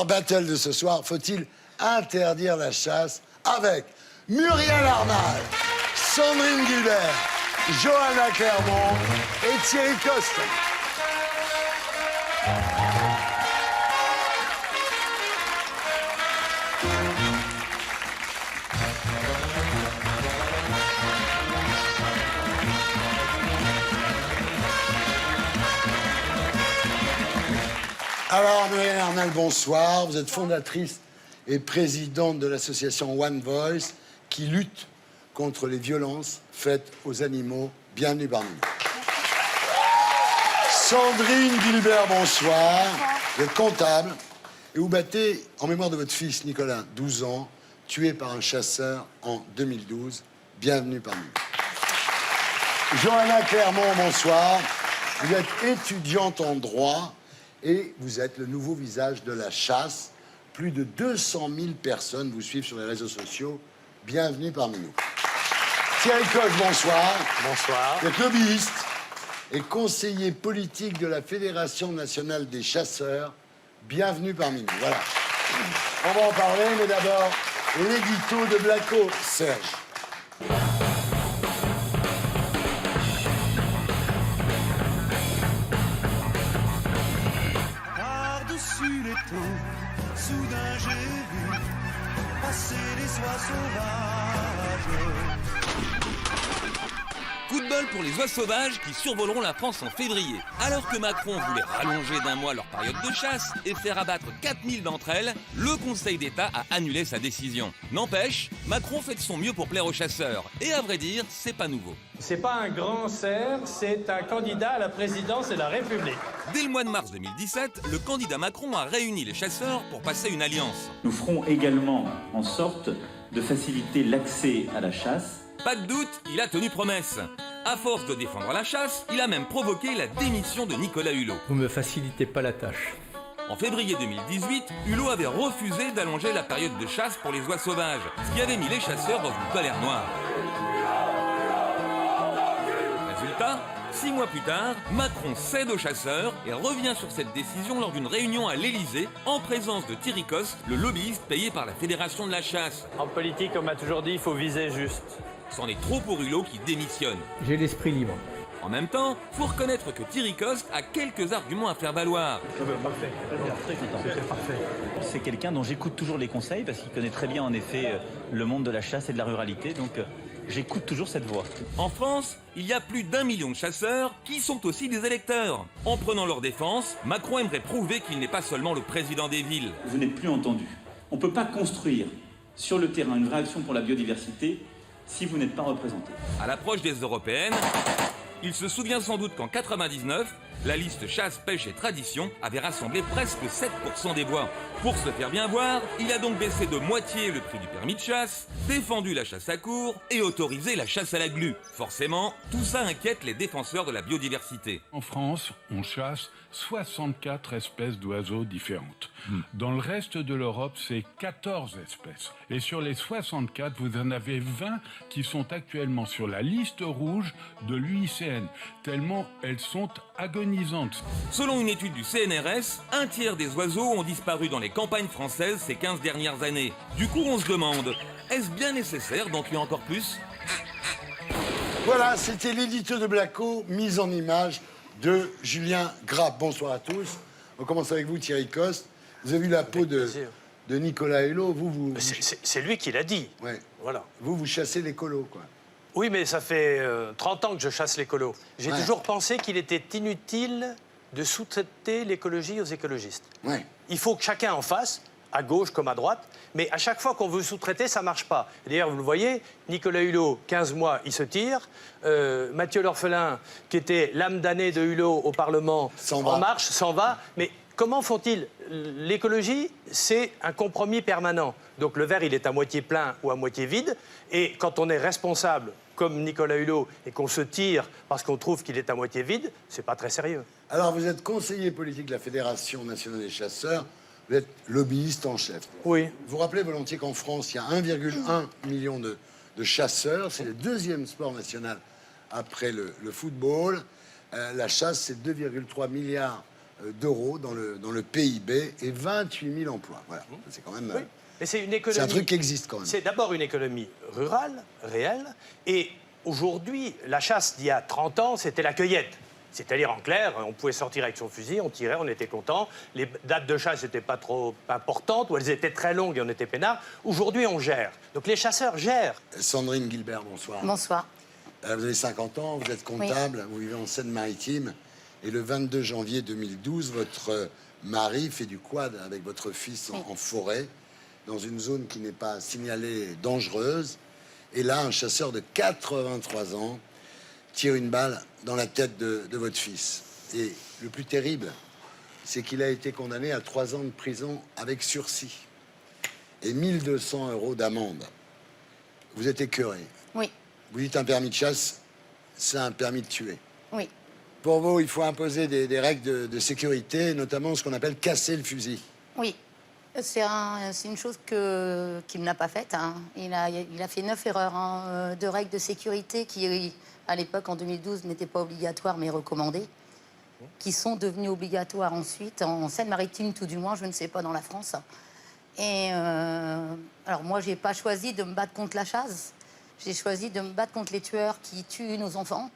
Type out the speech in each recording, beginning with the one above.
leur battle de ce soir. Faut-il interdire la chasse avec Muriel Arnal, Sandrine Gilbert, Johanna Clermont et Thierry Coste. Alors, Muriel Arnal, bonsoir. Vous êtes fondatrice et présidente de l'association One Voice qui lutte contre les violences faites aux animaux. Bienvenue parmi nous. Sandrine Gilbert, bonsoir. Vous êtes comptable et vous battez en mémoire de votre fils Nicolas, 12 ans, tué par un chasseur en 2012. Bienvenue parmi nous. Johanna Clermont, bonsoir. Vous êtes étudiante en droit et vous êtes le nouveau visage de la chasse. Plus de 200 000 personnes vous suivent sur les réseaux sociaux. Bienvenue parmi nous. Thierry Coste, bonsoir. Bonsoir. Vous êtes lobbyiste et conseiller politique de la Fédération nationale des chasseurs. Bienvenue parmi nous. Voilà. On va en parler, mais d'abord, l'édito de Blacko, Serge. Par-dessus les taux, soudain j'ai vu passer les oies sauvages. Coup de bol pour les oies sauvages qui survoleront la France en février. Alors que Macron voulait rallonger d'un mois leur période de chasse et faire abattre 4000 d'entre elles, le Conseil d'État a annulé sa décision. N'empêche, Macron fait de son mieux pour plaire aux chasseurs. Et à vrai dire, c'est pas nouveau. C'est pas un grand cerf, c'est un candidat à la présidence de la République. Dès le mois de mars 2017, le candidat Macron a réuni les chasseurs pour passer une alliance. Nous ferons également en sorte de faciliter l'accès à la chasse. Pas de doute, il a tenu promesse. À force de défendre la chasse, il a même provoqué la démission de Nicolas Hulot. Vous me facilitez pas la tâche. En février 2018, Hulot avait refusé d'allonger la période de chasse pour les oies sauvages, ce qui avait mis les chasseurs dans une colère noire. Résultat, 6 mois plus tard, Macron cède aux chasseurs et revient sur cette décision lors d'une réunion à l'Élysée en présence de Thierry Coste, le lobbyiste payé par la Fédération de la chasse. En politique, on m'a toujours dit, il faut viser juste. C'en est trop pour Hulot qui démissionne. J'ai l'esprit libre. En même temps, faut reconnaître que Thierry Coste a quelques arguments à faire valoir. C'est quelqu'un dont j'écoute toujours les conseils parce qu'il connaît très bien en effet le monde de la chasse et de la ruralité, donc j'écoute toujours cette voix. En France, il y a plus d'1 million de chasseurs qui sont aussi des électeurs. En prenant leur défense, Macron aimerait prouver qu'il n'est pas seulement le président des villes. Vous n'êtes plus entendu. On ne peut pas construire sur le terrain une vraie action pour la biodiversité si vous n'êtes pas représenté. À l'approche des européennes, il se souvient sans doute qu'en 99, la liste chasse, pêche et tradition avait rassemblé presque 7% des voix. Pour se faire bien voir, il a donc baissé de moitié le prix du permis de chasse, défendu la chasse à courre et autorisé la chasse à la glu. Forcément, tout ça inquiète les défenseurs de la biodiversité. En France, on chasse 64 espèces d'oiseaux différentes. Dans le reste de l'Europe, c'est 14 espèces. Et sur les 64, vous en avez 20 qui sont actuellement sur la liste rouge de l'UICN, tellement elles sont agonisantes. Selon une étude du CNRS, un tiers des oiseaux ont disparu dans les campagnes françaises ces 15 dernières années. Du coup, on se demande, est-ce bien nécessaire d'en tuer encore plus ? Voilà, c'était l'édito de Blacko, mise en image de Julien Grappe. Bonsoir à tous. On commence avec vous, Thierry Coste. Vous avez vu la peau de Nicolas Hulot. C'est lui qui l'a dit. Ouais. Voilà. Vous chassez les colos, quoi. Oui, mais ça fait 30 ans que je chasse l'écolo. J'ai Ouais. toujours pensé qu'il était inutile de sous-traiter l'écologie aux écologistes. Ouais. Il faut que chacun en fasse, à gauche comme à droite, mais à chaque fois qu'on veut sous-traiter, ça ne marche pas. D'ailleurs, vous le voyez, Nicolas Hulot, 15 mois, il se tire. Mathieu L'Orphelin, qui était l'âme damnée de Hulot au Parlement, En Marche, s'en va. Mais comment font-ils? L'écologie, c'est un compromis permanent. Donc le verre, il est à moitié plein ou à moitié vide. Et quand on est responsable, comme Nicolas Hulot, et qu'on se tire parce qu'on trouve qu'il est à moitié vide, c'est pas très sérieux. Alors, vous êtes conseiller politique de la Fédération nationale des chasseurs. Vous êtes lobbyiste en chef. Oui. Vous rappelez volontiers qu'en France, il y a 1,1 million de chasseurs. C'est le deuxième sport national après le football. La chasse, c'est 2,3 milliards d'euros dans le PIB et 28 000 emplois. Voilà, c'est quand même... Oui. Mais c'est une économie. C'est un truc qui existe quand même. C'est d'abord une économie rurale, réelle, et aujourd'hui, la chasse d'il y a 30 ans, c'était la cueillette. C'est-à-dire, en clair, on pouvait sortir avec son fusil, on tirait, on était content. Les dates de chasse n'étaient pas trop importantes, ou elles étaient très longues et on était peinard. Aujourd'hui, on gère. Donc les chasseurs gèrent. Sandrine Gilbert, bonsoir. Bonsoir. Vous avez 50 ans, vous êtes comptable, vous vivez en Seine-Maritime. Et le 22 janvier 2012, votre mari fait du quad avec votre fils en forêt, dans une zone qui n'est pas signalée dangereuse. Et là, un chasseur de 83 ans tire une balle dans la tête de votre fils. Et le plus terrible, c'est qu'il a été condamné à 3 ans de prison avec sursis et 1 200 € d'amende. Vous êtes écœuré. Oui, Vous dites un permis de chasse, c'est un permis de tuer. oui. Pour vous, il faut imposer des règles de sécurité, notamment ce qu'on appelle casser le fusil. Oui, c'est une chose qu'il n'a pas faite. Hein. Il a fait 9 erreurs de règles de sécurité qui, à l'époque, en 2012, n'étaient pas obligatoires mais recommandées, qui sont devenues obligatoires ensuite, en Seine-Maritime tout du moins, je ne sais pas, dans la France. Et alors moi, je n'ai pas choisi de me battre contre la chasse. J'ai choisi de me battre contre les tueurs qui tuent nos enfants.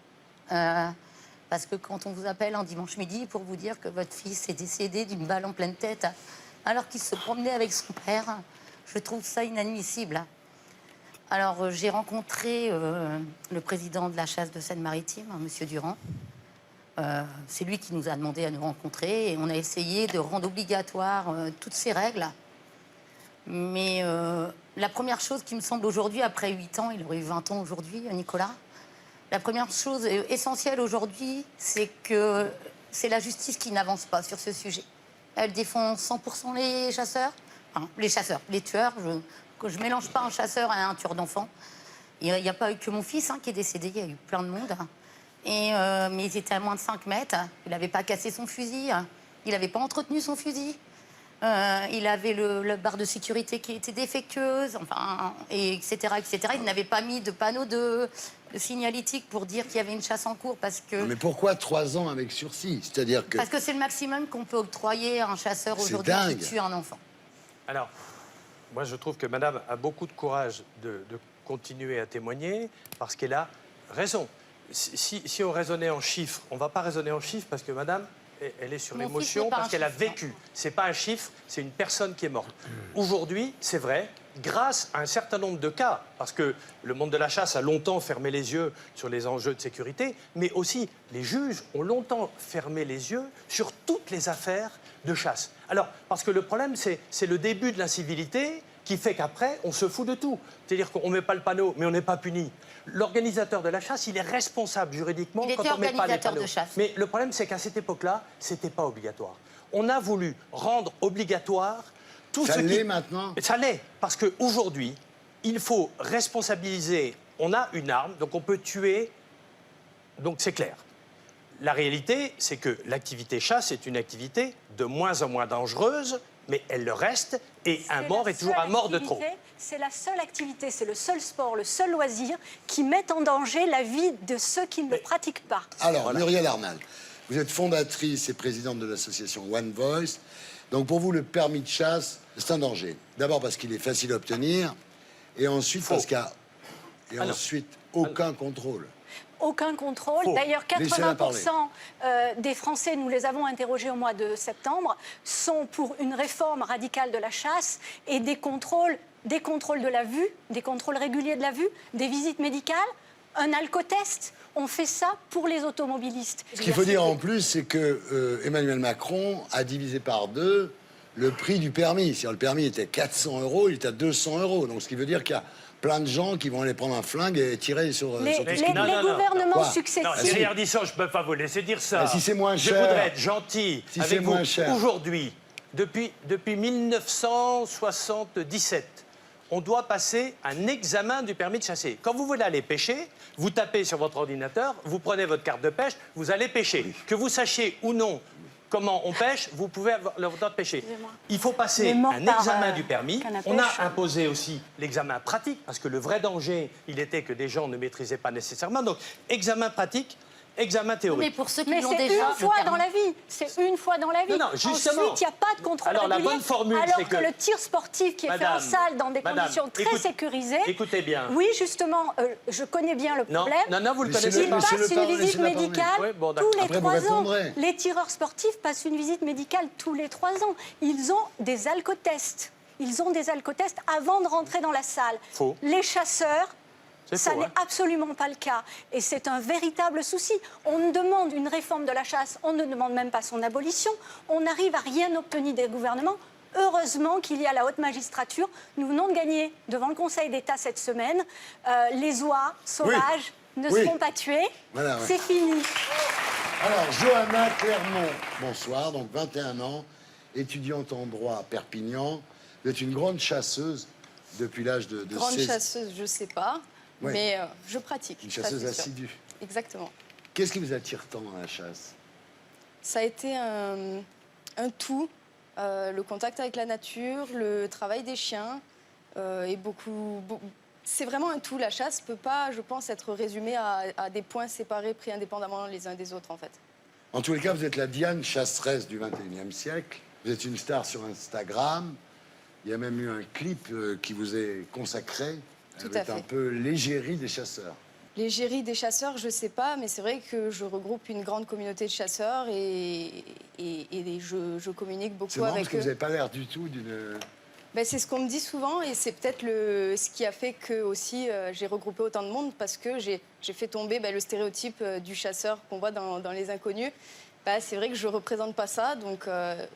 Parce que quand on vous appelle un dimanche midi pour vous dire que votre fils est décédé d'une balle en pleine tête alors qu'il se promenait avec son père, je trouve ça inadmissible. Alors j'ai rencontré le président de la chasse de Seine-Maritime, monsieur Durand. C'est lui qui nous a demandé à nous rencontrer et on a essayé de rendre obligatoire toutes ces règles. Mais la première chose qui me semble aujourd'hui, après 8 ans, il aurait eu 20 ans aujourd'hui, Nicolas, la première chose essentielle aujourd'hui, c'est que c'est la justice qui n'avance pas sur ce sujet. Elle défend 100% les chasseurs, enfin, les tueurs. Je ne mélange pas un chasseur à un tueur d'enfants. Il n'y a pas eu que mon fils qui est décédé, il y a eu plein de monde. Mais ils étaient à moins de 5 mètres, il n'avait pas cassé son fusil, il n'avait pas entretenu son fusil. Il avait le barre de sécurité qui était défectueuse, enfin, etc., etc. Il n'avait pas mis de panneau de signalétique pour dire qu'il y avait une chasse en cours parce que... Mais pourquoi 3 ans avec sursis? C'est-à-dire que... Parce que c'est le maximum qu'on peut octroyer à un chasseur aujourd'hui qui tue un enfant. Alors, moi, je trouve que madame a beaucoup de courage de continuer à témoigner parce qu'elle a raison. Si on raisonnait en chiffres, on ne va pas raisonner en chiffres parce que madame... Elle est sur l'émotion parce qu'elle a vécu. C'est pas un chiffre, c'est une personne qui est morte. Aujourd'hui, c'est vrai, grâce à un certain nombre de cas, parce que le monde de la chasse a longtemps fermé les yeux sur les enjeux de sécurité, mais aussi les juges ont longtemps fermé les yeux sur toutes les affaires de chasse. Alors, parce que le problème, c'est le début de l'incivilité qui fait qu'après, on se fout de tout. C'est-à-dire qu'on ne met pas le panneau, mais on n'est pas puni. L'organisateur de la chasse, il est responsable juridiquement quand on ne met pas les panneaux. Mais le problème, c'est qu'à cette époque-là, ce n'était pas obligatoire. On a voulu rendre obligatoire tout ce qui... Ça l'est maintenant? Ça l'est, parce qu'aujourd'hui, il faut responsabiliser. On a une arme, donc on peut tuer, donc c'est clair. La réalité, c'est que l'activité chasse est une activité de moins en moins dangereuse, mais elle le reste, et un mort est toujours un mort de trop. C'est la seule activité, c'est le seul sport, le seul loisir qui met en danger la vie de ceux qui ne le pratiquent pas. Alors, voilà. Muriel Arnal, vous êtes fondatrice et présidente de l'association One Voice. Donc, pour vous, le permis de chasse, c'est un danger. D'abord parce qu'il est facile à obtenir, et ensuite parce qu'il n'y a aucun contrôle. Aucun contrôle. D'ailleurs, 80% des Français, nous les avons interrogés au mois de septembre, sont pour une réforme radicale de la chasse et des contrôles de la vue, des contrôles réguliers de la vue, des visites médicales, un alcotest. On fait ça pour les automobilistes. Ce qu'il faut dire en plus, c'est que Emmanuel Macron a divisé par 2 le prix du permis. Si le permis était 400 €, il est à 200 €. Donc, ce qui veut dire qu'il y a plein de gens qui vont aller prendre un flingue et tirer sur les gouvernements successifs. Non, Thierry Ardisson, je ne peux pas vous laisser dire ça. Mais si c'est moins cher. Je voudrais être gentil avec vous. Aujourd'hui, depuis 1977, on doit passer un examen du permis de chasser. Quand vous voulez aller pêcher, vous tapez sur votre ordinateur, vous prenez votre carte de pêche, vous allez pêcher. Oui. Que vous sachiez ou non comment on pêche, vous pouvez avoir le droit de pêcher. Il faut passer un examen du permis. On a imposé aussi l'examen pratique, parce que le vrai danger, il était que des gens ne maîtrisaient pas nécessairement. Donc, examen pratique. examen Mais théorique. pour ceux qui Mais l'ont c'est déjà, une fois le dans permis. la vie. C'est une fois dans la vie. Non, justement. Ensuite, il n'y a pas de contrôle Alors, la régulier. bonne formule, alors c'est que que- le tir sportif qui est fait en Madame, salle dans des madame, conditions très écoute- sécurisées. écoutez bien. Oui, justement, je connais bien le Non, problème. non, non, vous le Laissez-le- connaissez Ils pas. laissez-le passent une parler, visite laissez-la parler. médicale Oui, bon, d'accord. tous les Après, vous 3 ans. répondrez. Les tireurs sportifs passent une visite médicale tous les 3 ans. Ils ont des alcotests. Ils ont des alcotests avant de rentrer dans la salle. Faux. Les chasseurs, C'est ça faux, n'est hein. absolument pas le cas. Et c'est un véritable souci. On demande une réforme de la chasse, on ne demande même pas son abolition. On n'arrive à rien obtenir des gouvernements. Heureusement qu'il y a la haute magistrature. Nous venons de gagner devant le Conseil d'État cette semaine. Les oies sauvages ne Oui. seront pas tuées. Voilà, ouais. C'est fini. Alors, Johanna Clermont, bonsoir, donc 21 ans, étudiante en droit à Perpignan. Vous êtes une grande chasseuse depuis l'âge de Grande 16 chasseuse, je sais pas, Ouais. mais je pratique. Une ça, chasseuse c'est sûr. assidue. Exactement. Qu'est-ce qui vous attire tant à la chasse? Ça a été un tout, le contact avec la nature, le travail des chiens et c'est vraiment un tout. La chasse peut pas, je pense, être résumée à des points séparés, pris indépendamment les uns des autres, en fait. En tous les cas, vous êtes la Diane chasseresse du 21e siècle. Vous êtes une star sur Instagram. Il y a même eu un clip qui vous est consacré. Tout avec à fait. un peu l'égérie des chasseurs. L'égérie des chasseurs, je sais pas, mais c'est vrai que je regroupe une grande communauté de chasseurs et je communique C'est beaucoup marrant avec parce que eux. vous n'avez pas l'air du tout d'une... Ben, c'est ce qu'on me dit souvent et c'est peut-être ce qui a fait que aussi j'ai regroupé autant de monde parce que j'ai fait tomber le stéréotype du chasseur qu'on voit dans Les Inconnus. Ben, c'est vrai que je ne représente pas ça, donc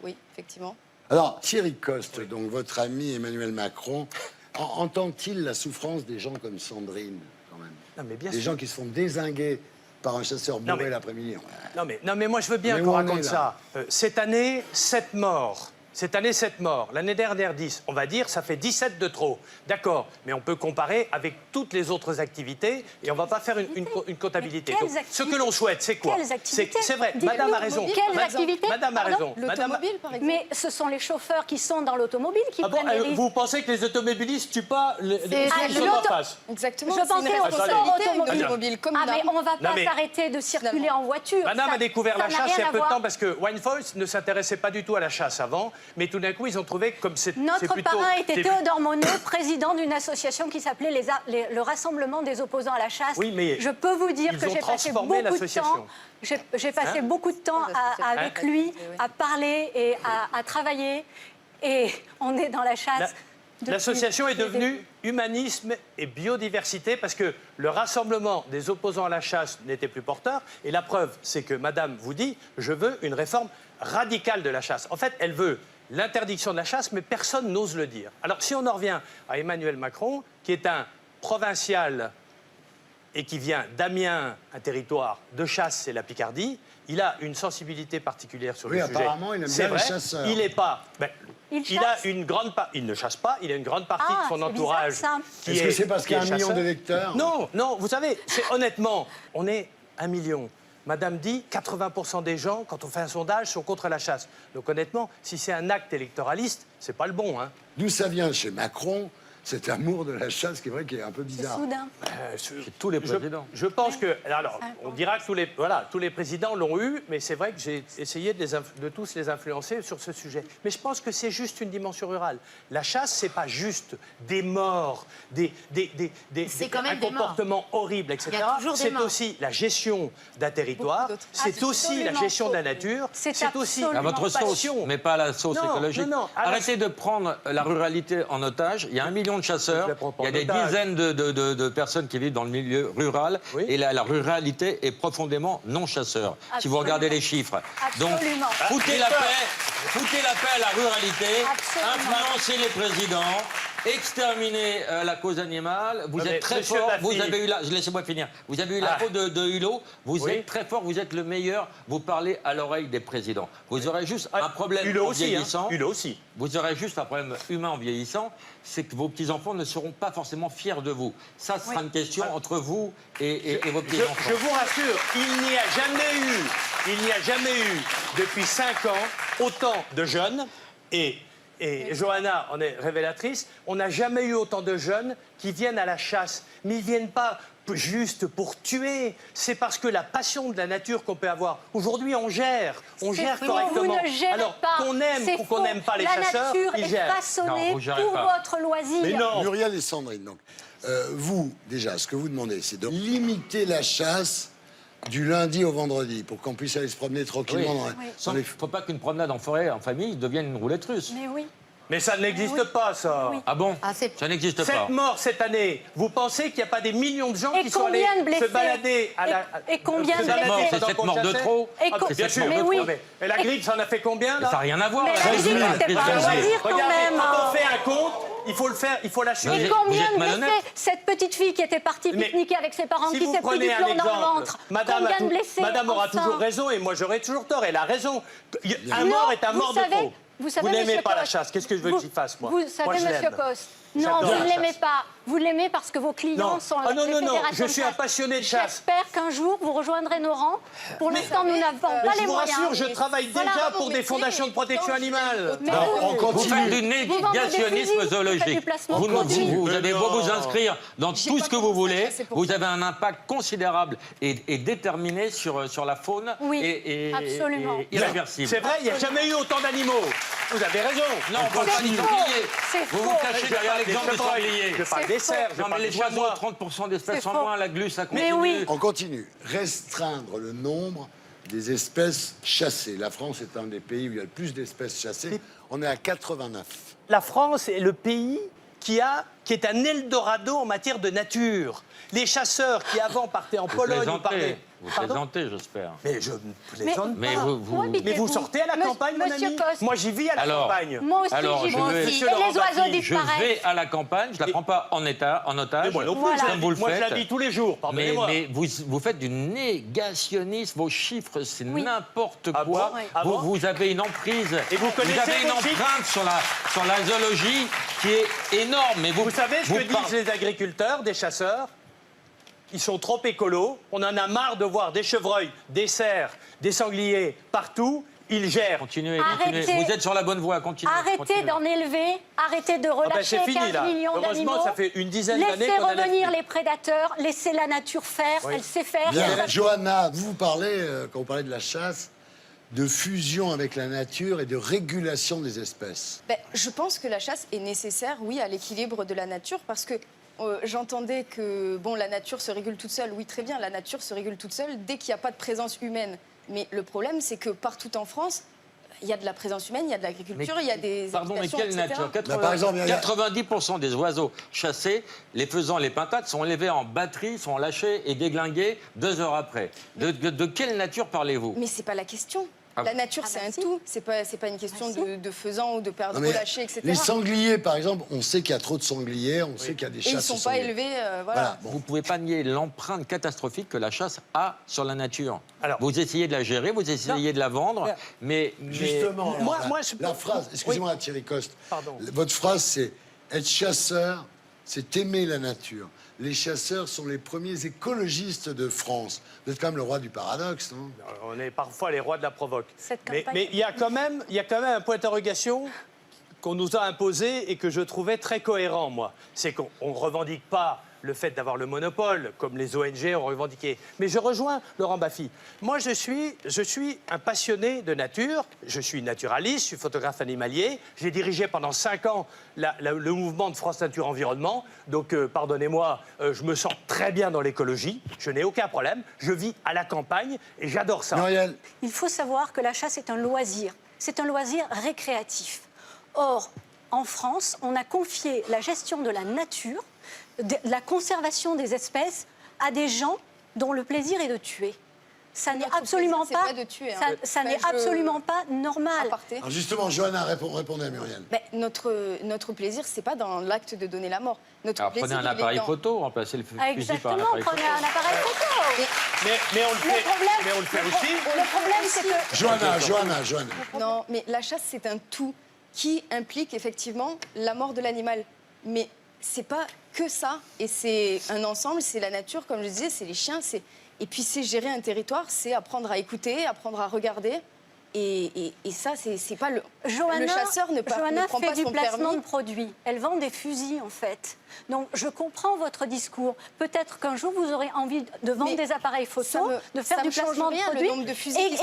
oui, effectivement. Alors, Thierry Coste, donc votre ami Emmanuel Macron, entend-il la souffrance des gens comme Sandrine, quand même? Non, mais bien Des sûr. gens qui se font dézinguer par un chasseur Non, bourré mais- l'après-midi. Non, mais moi, je veux bien Mais qu'on où on raconte est, ça. là Cette année, 7 morts. Cette année, 7 morts. L'année dernière, 10. On va dire, ça fait 17 de trop. D'accord, mais on peut comparer avec toutes les autres activités et on ne va pas faire une comptabilité. Mais quelles Donc, ce activités que l'on souhaite, c'est quoi? Quelles activités C'est vrai, Dites-nous, madame a raison. quelles Ma- activités Madame a Pardon raison. Madame- L'automobile, par exemple. Mais ce sont les chauffeurs qui sont dans l'automobile qui Ah bon, prennent les risques. vous pensez que les automobilistes tuent pas ceux qui sont en l'auto- face? Exactement, Je c'est pensais une au responsabilité sport une automobile. automobile comme Ah, une mais arme. on va pas mais- s'arrêter de circuler Finalement. en voiture. Madame Ça- a découvert ça la n'a chasse il y rien a à peu de voir. temps parce que Winefolds ne s'intéressait pas du tout à la chasse avant, mais tout d'un coup ils ont trouvé que comme c'est Notre plutôt, parrain était c'est- Théodore Monod, président d'une association qui s'appelait le Rassemblement des opposants à la chasse. Oui, mais je peux vous dire ils que ont j'ai passé transformé beaucoup de l'association. temps. J'ai passé Hein beaucoup de temps avec Hein lui, oui. à parler et à travailler. Et on est dans la chasse. depuis L'association est les devenue débuts. humanisme et biodiversité parce que le rassemblement des opposants à la chasse n'était plus porteur. Et la preuve, c'est que Madame vous dit « je veux une réforme radicale de la chasse ». En fait, elle veut l'interdiction de la chasse, mais personne n'ose le dire. Alors, si on en revient à Emmanuel Macron, qui est un provincial et qui vient d'Amiens, un territoire de chasse, c'est la Picardie, il a une sensibilité particulière sur Oui, le sujet. apparemment, il aime C'est bien les vrai, chasseurs. Il n'est pas... Il il a chasse une grande part. Il ne chasse pas. Il a une grande partie Ah, de son c'est entourage. bizarre, ça. qui Est-ce que c'est parce qui qu'il y a est 1 million chasseur. d'électeurs? Non, non. Vous savez, honnêtement, on est 1 million. Madame dit 80% des gens, quand on fait un sondage, sont contre la chasse. Donc honnêtement, si c'est un acte électoraliste, c'est pas le bon. Hein. D'où ça vient chez Macron, cet amour de la chasse qui est vrai qui est un peu C'est bizarre? soudain. Tous les présidents. Je pense que... Alors, on dira que tous les présidents l'ont eu, mais c'est vrai que j'ai essayé de tous les influencer sur ce sujet. Mais je pense que c'est juste une dimension rurale. La chasse, c'est pas juste des morts, C'est quand même un des morts. comportement horrible, etc. Il y a toujours des C'est morts. aussi la gestion d'un territoire, Beaucoup d'autres. c'est aussi la absolument gestion de la faux. nature, C'est c'est aussi... absolument À votre sauce, passion. mais pas à la sauce Non, écologique. non, non. Arrêtez de prendre la ruralité en otage. Il y a 1 million de chasseurs, Je la prends pas il y a en des otage. dizaines de personnes qui vivent dans le milieu rural, Oui. et la ruralité est profondément non chasseur. Si vous Absolument. regardez les chiffres. Donc, Absolument. foutez la paix à la ruralité, Absolument. influencez les présidents, exterminez la cause animale. Vous Non, mais êtes très monsieur fort. Baffy. Vous avez eu laissez-moi finir. Vous avez eu la peau de Hulot. Vous Oui. êtes très fort. Vous êtes le meilleur. Vous parlez à l'oreille des présidents. Vous aurez juste un problème Hulot en aussi, hein. vieillissant. Hulot aussi. Vous aurez juste un problème humain en vieillissant, c'est que vos petits-enfants ne seront pas forcément fiers de vous. Ça sera une question entre vous et vos petits-enfants. Je vous rassure, il n'y a jamais eu, depuis 5 ans, autant de jeunes, et Johanna en est révélatrice, on n'a jamais eu autant de jeunes qui viennent à la chasse. Mais ils ne viennent pas juste pour tuer. C'est parce que la passion de la nature qu'on peut avoir. Aujourd'hui, on gère correctement. Vous ne gérez Alors, pas. qu'on aime ou qu'on n'aime pas les chasseurs, La nature ils est gèrent. façonnée Non, vous gérez pour pas. votre loisir. Mais non. Muriel et Sandrine, donc, vous, déjà, ce que vous demandez, c'est de limiter la chasse du lundi au vendredi pour qu'on puisse aller se promener tranquillement dans Il ne faut pas qu'une promenade en forêt, en famille, devienne une roulette russe. Mais oui. Mais ça n'existe pas, ça. Ah bon? Ah, c'est- Ça n'existe 7 pas. morts cette année. Vous pensez qu'il n'y a pas des millions de gens Et qui sont allés combien de blessés? se balader à la... Et combien de se balader blessés? C'est pendant 7 qu'on morts de chassait? trop. Et co- Bien sûr, mais oui. Et la grippe, ça en a fait combien, Ça là? n'a rien à voir. Mais là. la grippe, c'était pas un loisir quand Regardez, même. quand on fait un compte, il faut le faire, il faut l'assumer. Vous Et êtes combien de malhonnête. blessés? Cette petite fille qui était partie Mais pique-niquer avec ses parents, Si qui vous s'est pris prenez du un plomb dans le exemple, ventre. Madame, Combien de blessés? Madame aura Enfin. toujours raison et moi j'aurai toujours tort. Elle a raison. Un Non, mort est un vous mort de savez- trop. Vous savez, n'aimez monsieur pas la Coste, chasse. Qu'est-ce que je veux que j'y fasse, moi? Vous Moi, savez, je monsieur l'aime. Coste, non, J'adore vous la ne l'aimez chasse. pas. Vous l'aimez parce que vos clients Non. sont Ah non, les non, non, fédérations je de suis un chasse. passionné de chasse. J'espère qu'un jour, vous rejoindrez nos rangs. Pour l'instant, nous n'avons pas Mais les je vous moyens. rassure, je travaille Voilà, déjà mon pour des métier, fondations de protection animale. Mais Non, on vous- Vous faites continue. du Vous vendez des négationnisme fusils, vous faites zoologique. du placement Vous, de produits. vous avez beau vous inscrire dans J'ai tout pas ce que vous commencé à voulez, chasser pour vous ça. avez un impact considérable et déterminé sur la faune Oui, et absolument. irréversible. C'est vrai, il n'y a jamais eu autant d'animaux. Vous avez raison. Non, on parle pas C'est du faux. sanglier. C'est Vous vous faux. cachez derrière l'exemple du sanglier. Je parle des cerfs, je Non, mais parle les des oiseaux, chamois. 30% d'espèces C'est en faux. moins, la glu, ça continue. Mais oui. On continue. Restreindre le nombre des espèces chassées. La France est un des pays où il y a le plus d'espèces chassées. On est à 89. La France est le pays qui est un Eldorado en matière de nature. Les chasseurs qui avant partaient en Vous Pologne ou partaient... plaisantez, vous Pardon plaisantez, j'espère. Mais je ne plaisante Mais pas. vous- Mais vous sortez à la campagne, mon Monsieur ami? Coste. Moi, j'y vis à la Alors, campagne. Moi aussi, Alors, j'y je vais vais- aussi. Monsieur Et Laurent les oiseaux Baffi, Je vais disparaissent. à la campagne, je ne la prends pas en otage. Mais moi non plus, Voilà. comme vous le moi je la faites. vis tous les jours, Mais, pardonnez-moi. vous faites du négationnisme, vos chiffres, c'est Oui. n'importe Ah quoi. bon? Ah bon? Vous avez une emprise, Et vous connaissez avez une vos chiffres? empreinte sur la zoologie qui est énorme. Mais Vous savez ce que parlez- disent les agriculteurs, des chasseurs? Ils sont trop écolos. On en a marre de voir des chevreuils, des cerfs, des sangliers partout. Ils gèrent. Continuez, Arrêtez. continuez. Vous êtes sur la bonne voie, continuez. Arrêtez continuez. d'en élever, arrêtez de Ah ben, relâcher c'est fini, 15 là. millions d'animaux. Heureusement, ça fait une dizaine d'années Laissez qu'on en a revenir plus. les prédateurs, laissez la nature faire, Oui. elle sait faire. Bien, elle- Johanna, vous parlez, quand vous parlez de la chasse, de fusion avec la nature et de régulation des espèces. Ben, je pense que la chasse est nécessaire, oui, à l'équilibre de la nature, parce que j'entendais que bon, la nature se régule toute seule. Oui, très bien, la nature se régule toute seule dès qu'il n'y a pas de présence humaine. Mais le problème, c'est que partout en France, il y a de la présence humaine, il y a de l'agriculture, il y a des Pardon, mais habitations, quelle etc. nature Bah, par exemple, il y a- 90% des oiseaux chassés, les faisans, les pintades, sont élevés en batterie, sont lâchés et déglingués 2 heures après. De quelle nature parlez-vous? Mais c'est pas la question. Ah La nature, c'est bah un si. tout. C'est pas une question Ah si. de faisans ou de perdreaux Non, mais lâchés, etc. les sangliers, par exemple, on sait qu'il y a trop de sangliers, on sait qu'il y a des Et chasses ils aux sont pas sangliers. élevés, voilà. Voilà. Vous ne pouvez pas nier l'empreinte catastrophique que la chasse a sur la nature. Alors- Vous essayez de la gérer, vous essayez de la vendre, Non. mais... Justement, alors, Moi- la, moi, je- la phrase, excusez-moi Thierry Coste, Pardon. votre phrase c'est être chasseur, c'est aimer la nature. Les chasseurs sont les premiers écologistes de France. Vous êtes quand même le roi du paradoxe, non? On est parfois les rois de la provoque. Cette Mais campagne- il y a quand même un point d'interrogation qu'on nous a imposé et que je trouvais très cohérent, moi. C'est qu'on ne revendique pas le fait d'avoir le monopole, comme les ONG ont revendiqué. Mais je rejoins Laurent Baffi. Moi, je suis un passionné de nature. Je suis naturaliste, je suis photographe animalier. J'ai dirigé pendant 5 ans le mouvement de France Nature Environnement. Donc, pardonnez-moi, je me sens très bien dans l'écologie. Je n'ai aucun problème. Je vis à la campagne et j'adore ça. Muriel, Il faut savoir que la chasse est un loisir. C'est un loisir récréatif. Or, en France, on a confié la gestion de la nature, de la conservation des espèces à des gens dont le plaisir est de tuer. Ça n'est Notre absolument plaisir, c'est pas, pas de tuer, hein. ça Ben, n'est je- absolument pas normal. Aparté. alors justement, Johanna, répondez à Muriel. Ben, notre plaisir, c'est pas dans l'acte de donner la mort. Notre Alors plaisir, prenez un il est appareil dans- photo, remplacez le fusil par un Exactement, appareil prenez photo. un appareil photo. Mais on le fait, mais on le fait aussi. Le problème, c'est que Johanna. Non, mais la chasse, c'est un tout qui implique effectivement la mort de l'animal. Mais c'est pas que ça. Et c'est un ensemble, c'est la nature, comme je disais, c'est les chiens. Et puis c'est gérer un territoire, c'est apprendre à écouter, apprendre à regarder. Et ça, c'est pas le... Johanna, le chasseur ne Johanna prend fait pas du son placement permis. de produits. Elle vend des fusils, en fait. Donc je comprends votre discours. Peut-être qu'un jour vous aurez envie de vendre des appareils photo, de faire du placement de produits,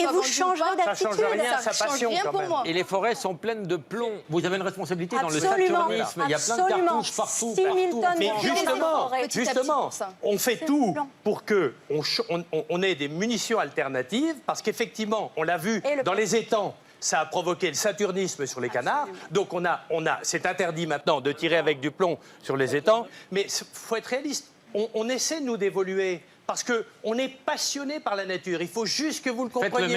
et vous changerez d'attitude. Ça change rien, sa passion quand même. Et les forêts sont pleines de plomb. Vous avez une responsabilité dans le Absolument. saturnisme. Il y a plein de cartouches partout. 6 000 tonnes Mais de justement, on fait tout pour que on ait des munitions alternatives, parce qu'effectivement, on l'a vu dans les étangs, ça a provoqué le saturnisme sur les canards. Donc c'est interdit maintenant de tirer avec du plomb sur les étangs. Mais il faut être réaliste. On essaie, nous, d'évoluer. Parce qu'on est passionné par la nature. Il faut juste que vous le compreniez.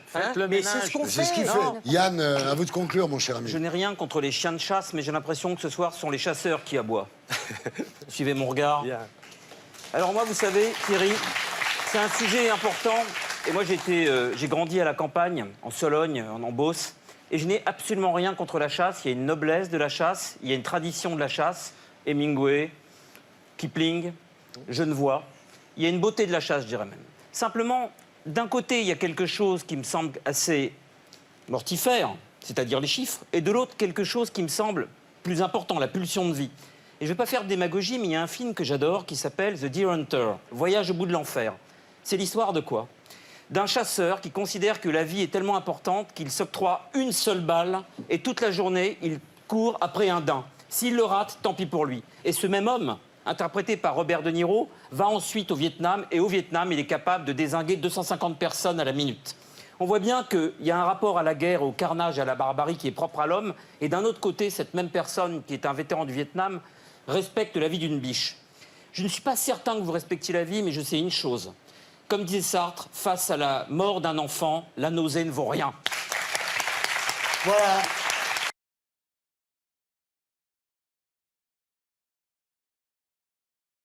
Faites le ménage. Mais c'est ce qu'on fait. C'est ce qu'il fait. Yann, à vous de conclure, mon cher ami. Je n'ai rien contre les chiens de chasse, mais j'ai l'impression que ce soir, ce sont les chasseurs qui aboient. Suivez mon regard. Bien. Alors moi, vous savez, Thierry, c'est un sujet important. Et moi, j'ai grandi à la campagne, en Sologne, en Beauce. Et je n'ai absolument rien contre la chasse. Il y a une noblesse de la chasse, il y a une tradition de la chasse. Hemingway, Kipling, Genevois. Il y a une beauté de la chasse, je dirais même. Simplement, d'un côté, il y a quelque chose qui me semble assez mortifère, c'est-à-dire les chiffres, et de l'autre, quelque chose qui me semble plus important, la pulsion de vie. Et je ne vais pas faire de démagogie, mais il y a un film que j'adore qui s'appelle The Deer Hunter, Voyage au bout de l'enfer. C'est l'histoire de quoi? D'un chasseur qui considère que la vie est tellement importante qu'il s'octroie une seule balle et toute la journée, il court après un daim. S'il le rate, tant pis pour lui. Et ce même homme, interprété par Robert De Niro, va ensuite au Vietnam, et au Vietnam, il est capable de dézinguer 250 personnes à la minute. On voit bien qu'il y a un rapport à la guerre, au carnage, à la barbarie qui est propre à l'homme, et d'un autre côté, cette même personne, qui est un vétéran du Vietnam, respecte la vie d'une biche. Je ne suis pas certain que vous respectiez la vie, mais je sais une chose. Comme disait Sartre, face à la mort d'un enfant, la nausée ne vaut rien. Voilà.